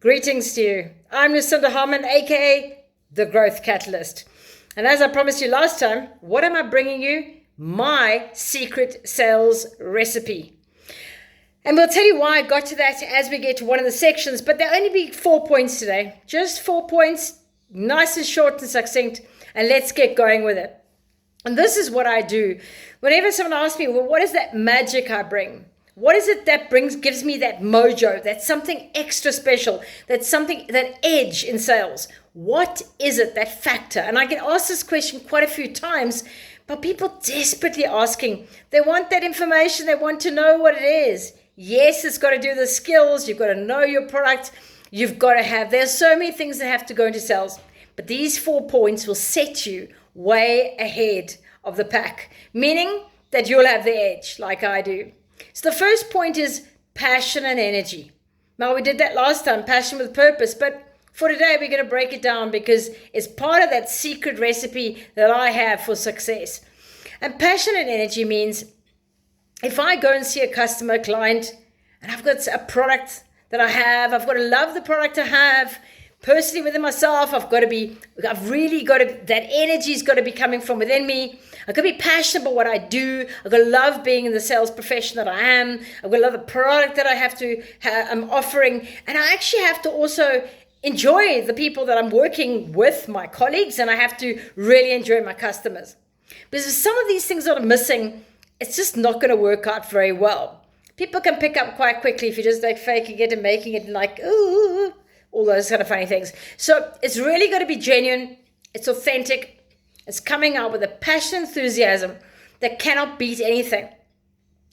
Greetings to you. I'm Lucinda Harmon, aka The Growth Catalyst. And as I promised you last time, what am I bringing you? My secret sales recipe. And we'll tell you why I got to that as we get to one of the sections, but there'll only be 4 points today. Just 4 points, nice and short and succinct, and let's get going with it. And this is what I do. Whenever someone asks me, well, what is that magic I bring? What is it that gives me that mojo, that something extra special, that edge in sales? What is it, that factor? And I get asked this question quite a few times, but people desperately asking. They want that information. They want to know what it is. Yes, it's got to do with the skills. You've got to know your product. You've got to there's so many things that have to go into sales. But these 4 points will set you way ahead of the pack, meaning that you'll have the edge like I do. So the first point is passion and energy. Now, we did that last time, passion with purpose, but for today, we're going to break it down because it's part of that secret recipe that I have for success. And passion and energy means if I go and see a customer, client, and I've got a product that I've got to love the product I have, personally within myself, that energy's got to be coming from within me. I've got to be passionate about what I do. I've got to love being in the sales profession that I am. I've got to love the product that I'm offering. And I actually have to also enjoy the people that I'm working with, my colleagues, and I have to really enjoy my customers. Because if some of these things are missing, it's just not going to work out very well. People can pick up quite quickly if you just faking it and making it ooh, all those kind of funny things. So it's really got to be genuine. It's authentic. It's coming out with a passion, enthusiasm that cannot beat anything.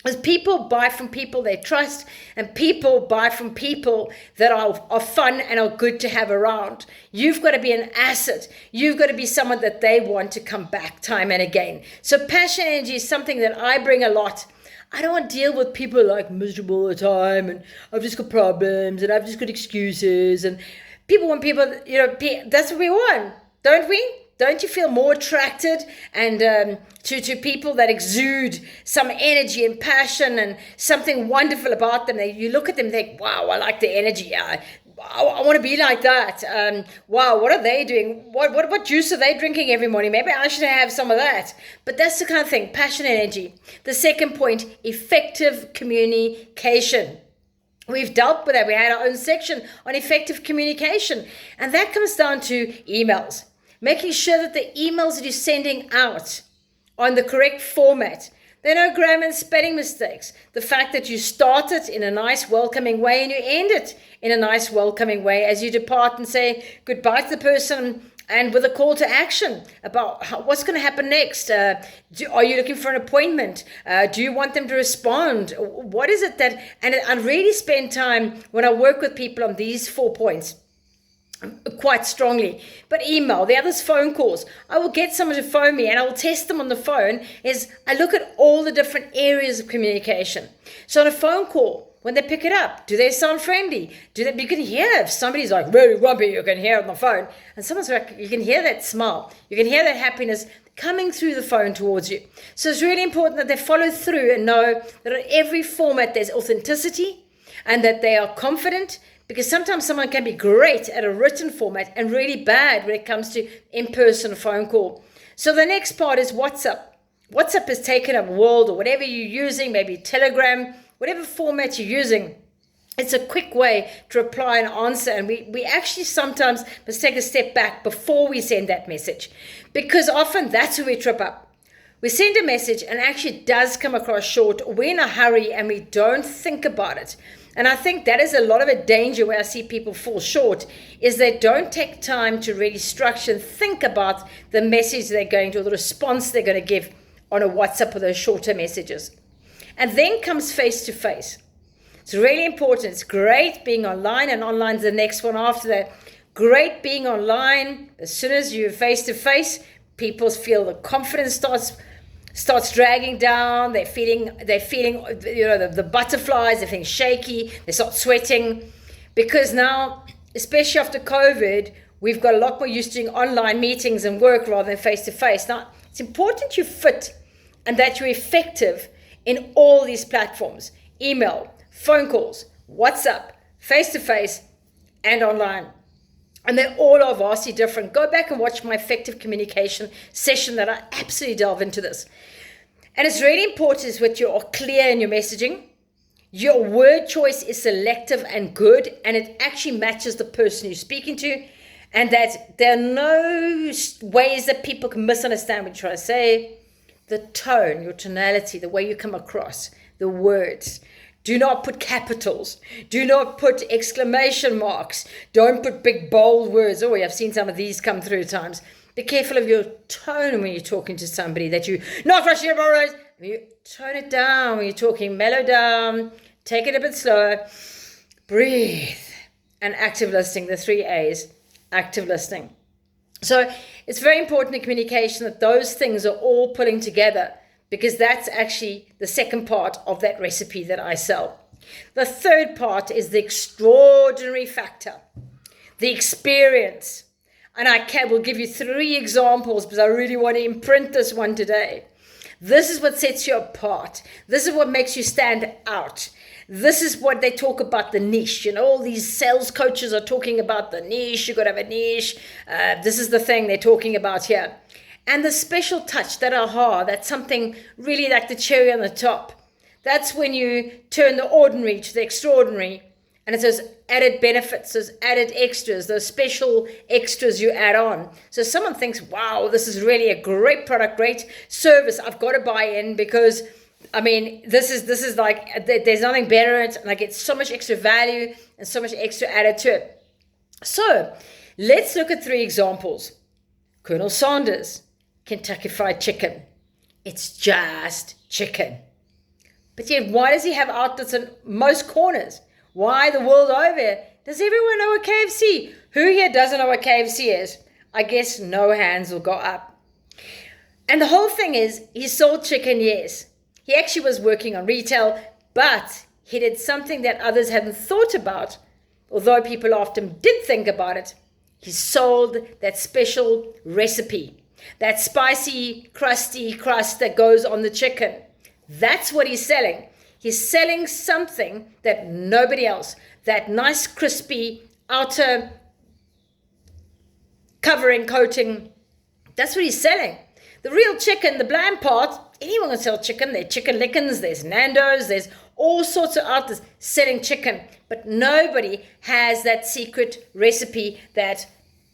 As people buy from people they trust, and people buy from people that are fun and are good to have around. You've got to be an asset. You've got to be someone that they want to come back time and again. So passion and energy is something that I bring a lot. I don't want to deal with people miserable all the time, and I've just got problems, and I've just got excuses, and that's what we want, don't we? Don't you feel more attracted and to people that exude some energy and passion and something wonderful about them? You look at them and think, wow, I like the energy. I want to be like that. Wow, what are they doing? What juice are they drinking every morning? Maybe I should have some of that. But that's the kind of thing, passion and energy. The second point, effective communication. We've dealt with that. We had our own section on effective communication. And that comes down to emails. Making sure that the emails that you're sending out are in the correct format. There are no grammar and spelling mistakes. The fact that you start it in a nice, welcoming way and you end it in a nice, welcoming way as you depart and say goodbye to the person and with a call to action about what's going to happen next. Are you looking for an appointment? Do you want them to respond? What is it and I really spend time when I work with people on these 4 points. Quite strongly. But email, the other's phone calls. I will get someone to phone me and I will test them on the phone. I look at all the different areas of communication. So on a phone call, when they pick it up, do they sound friendly? You can hear if somebody's very grumpy, you can hear on the phone. And someone's you can hear that smile. You can hear that happiness coming through the phone towards you. So it's really important that they follow through and know that in every format there's authenticity and that they are confident. Because sometimes someone can be great at a written format and really bad when it comes to in-person phone call. So the next part is WhatsApp. WhatsApp has taken a world, or whatever you're using, maybe Telegram, whatever format you're using. It's a quick way to reply and answer. And we actually sometimes must take a step back before we send that message. Because often that's where we trip up. We send a message and actually it does come across short. We're in a hurry and we don't think about it. And I think that is a lot of a danger where I see people fall short, is they don't take time to really structure and think about the message they're going to, or the response they're going to give on a WhatsApp with those shorter messages. And then comes face-to-face. It's really important. It's great being online, and online's the next one after that. Great being online. As soon as you're face-to-face, people feel the confidence starts dragging down. They're feeling the butterflies. They're feeling shaky. They start sweating because now, especially after COVID, we've got a lot more used to doing online meetings and work rather than face to face. Now, it's important you fit and that you're effective in all these platforms: email, phone calls, WhatsApp, face to face, and online. And they all are vastly different. Go back and watch my effective communication session that I absolutely delve into this. And it's really important that you are clear in your messaging. Your word choice is selective and good, and it actually matches the person you're speaking to, and that there are no ways that people can misunderstand what you're trying to say. The tone, your tonality, the way you come across, the words. Do not put capitals. Do not put exclamation marks. Don't put big, bold words. Oh, I've seen some of these come through at times. Be careful of your tone when you're talking to somebody, that you not rushing your words. You tone it down when you're talking, mellow down, take it a bit slower, breathe, and active listening, the 3 A's, active listening. So it's very important in communication that those things are all pulling together, because that's actually the second part of that recipe that I sell. The third part is the extraordinary factor, the experience. And I will give you 3 examples because I really want to imprint this one today. This is what sets you apart. This is what makes you stand out. This is what they talk about, the niche. All these sales coaches are talking about the niche. You've got to have a niche. This is the thing they're talking about here. And the special touch, that aha, that's something really like the cherry on the top. That's when you turn the ordinary to the extraordinary. And it's those added benefits, those added extras, those special extras you add on. So someone thinks, wow, this is really a great product, great service. I've got to buy in because, this is like, there's nothing better in it. And I get so much extra value and so much extra added to it. So let's look at 3 examples. Colonel Sanders, Kentucky Fried Chicken. It's just chicken. But yet, why does he have outlets in most corners? Why the world over? Does everyone know what KFC? Who here doesn't know what KFC is? I guess no hands will go up. And the whole thing is, he sold chicken, yes. He actually was working on retail, but he did something that others hadn't thought about, although people often did think about it. He sold that special recipe, that spicy, crusty crust that goes on the chicken. That's what he's selling. He's selling something that nobody else, that nice, crispy outer covering, coating, that's what he's selling. The real chicken, the bland part, anyone can sell chicken. There's Chicken Lickens, there's Nando's, there's all sorts of outlets selling chicken. But nobody has that secret recipe that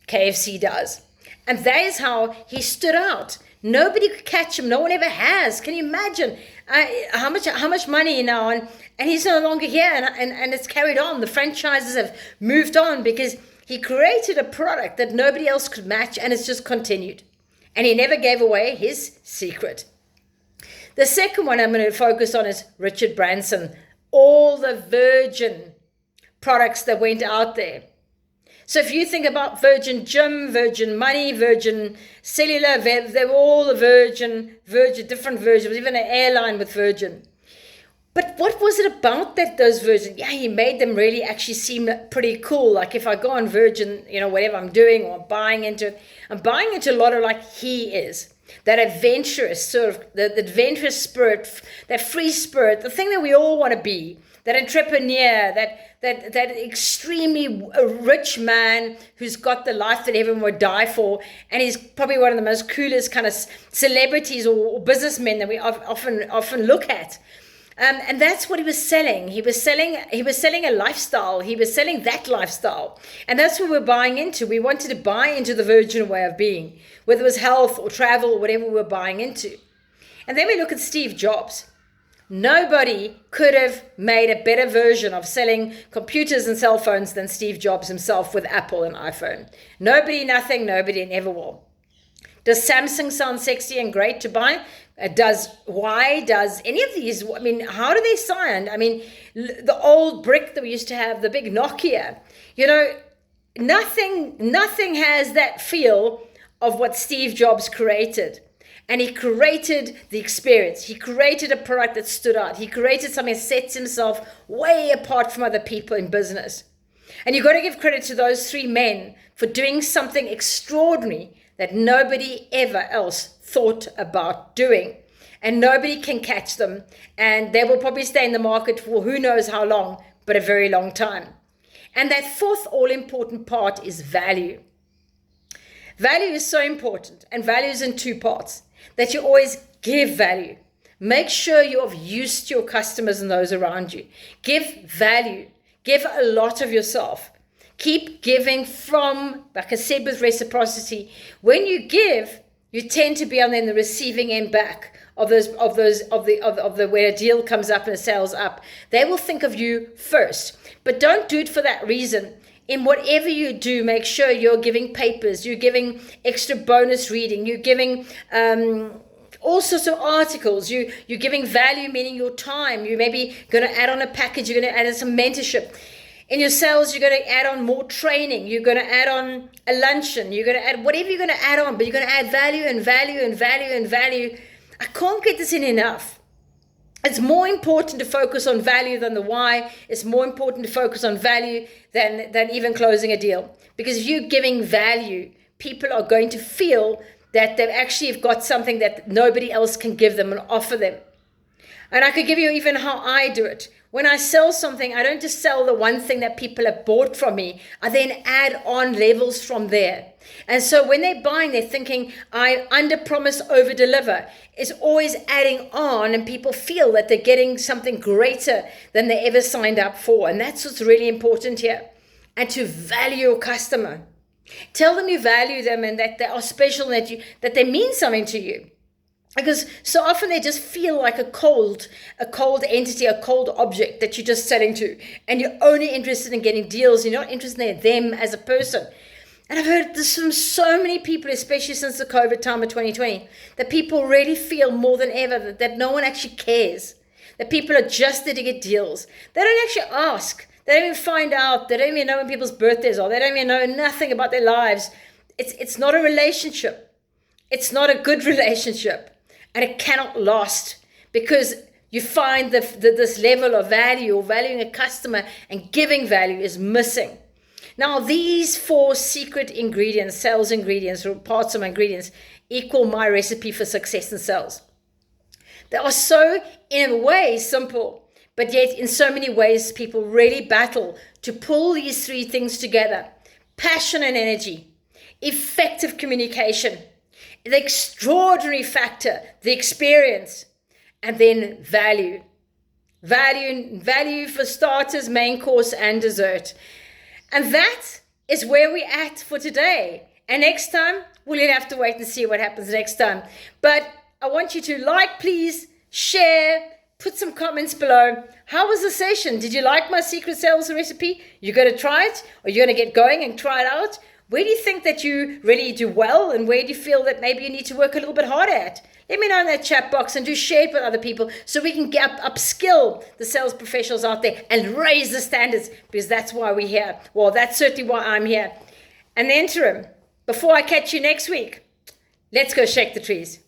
KFC does. And that is how he stood out. Nobody could catch him. No one ever has. Can you imagine how much money now? And he's no longer here, and it's carried on. The franchises have moved on because he created a product that nobody else could match, and it's just continued. And he never gave away his secret. The second one I'm going to focus on is Richard Branson. All the Virgin products that went out there. So if you think about Virgin Gym, Virgin Money, Virgin Cellular, they were all the Virgin, different Virgins, even an airline with Virgin. But what was it about those Virgin? Yeah, he made them really actually seem pretty cool. Like if I go on Virgin, whatever I'm doing or buying into it, I'm buying into a lot of like he is. That adventurous sort of, the adventurous spirit, that free spirit, the thing that we all want to be, that entrepreneur, that extremely rich man who's got the life that everyone would die for, and he's probably one of the most coolest kind of celebrities or businessmen that we often look at. And that's what he was selling. He was selling a lifestyle. He was selling that lifestyle. And that's what we're buying into. We wanted to buy into the Virgin way of being, whether it was health or travel or whatever we were buying into. And then we look at Steve Jobs. Nobody could have made a better version of selling computers and cell phones than Steve Jobs himself with Apple and iPhone. Nobody, nothing, nobody, never will. Does Samsung sound sexy and great to buy? Does any of these, how do they sound? The old brick that we used to have, the big Nokia, nothing has that feel of what Steve Jobs created. And he created the experience. He created a product that stood out. He created something that sets himself way apart from other people in business. And you've got to give credit to those 3 men for doing something extraordinary that nobody ever else thought about doing. And nobody can catch them. And they will probably stay in the market for who knows how long, but a very long time. And that fourth all-important part is value. Value is so important, and value is in two parts, that you always give value. Make sure you're of use to your customers and those around you. Give value. Give a lot of yourself. Keep giving from, like I said, with reciprocity. When you give, you tend to be on the receiving end back of the where a deal comes up and a sale's up. They will think of you first, but don't do it for that reason. In whatever you do, make sure you're giving papers, you're giving extra bonus reading, you're giving all sorts of articles, you're giving value, meaning your time. You maybe going to add on a package, you're going to add in some mentorship. In your sales, you're going to add on more training, you're going to add on a luncheon, you're going to add whatever you're going to add on, but you're going to add value and value and value and value. I can't get this in enough. It's more important to focus on value than the why. It's more important to focus on value than even closing a deal. Because if you're giving value, people are going to feel that they've actually got something that nobody else can give them and offer them. And I could give you even how I do it. When I sell something, I don't just sell the one thing that people have bought from me. I then add on levels from there. And so when they're buying, they're thinking, I under promise, over deliver. It's always adding on, and people feel that they're getting something greater than they ever signed up for. And that's what's really important here. And to value your customer. Tell them you value them and that they are special and that they mean something to you. Because so often they just feel like a cold entity, a cold object that you're just selling to. And you're only interested in getting deals. You're not interested in them as a person. And I've heard this from so many people, especially since the COVID time of 2020, that people really feel more than ever that no one actually cares. That people are just there to get deals. They don't actually ask. They don't even find out. They don't even know when people's birthdays are. They don't even know nothing about their lives. It's not a relationship. It's not a good relationship. And it cannot last because you find this level of value or valuing a customer and giving value is missing. Now, these 4 secret ingredients, sales ingredients, or parts of my ingredients, equal my recipe for success in sales. They are so, in a way, simple, but yet in so many ways, people really battle to pull these 3 things together. Passion and energy, effective communication, the extraordinary factor, the experience, and then value. Value for starters, main course, and dessert. And that is where we're at for today. And next time, we'll have to wait and see what happens next time. But I want you to like, please, share, put some comments below. How was the session? Did you like my secret sales recipe? You're going to try it? Or you're going to get going and try it out? Where do you think that you really do well, and where do you feel that maybe you need to work a little bit harder at? Let me know in that chat box, and do share it with other people so we can upskill the sales professionals out there and raise the standards, because that's why we're here. Well, that's certainly why I'm here. And the interim, before I catch you next week, let's go shake the trees.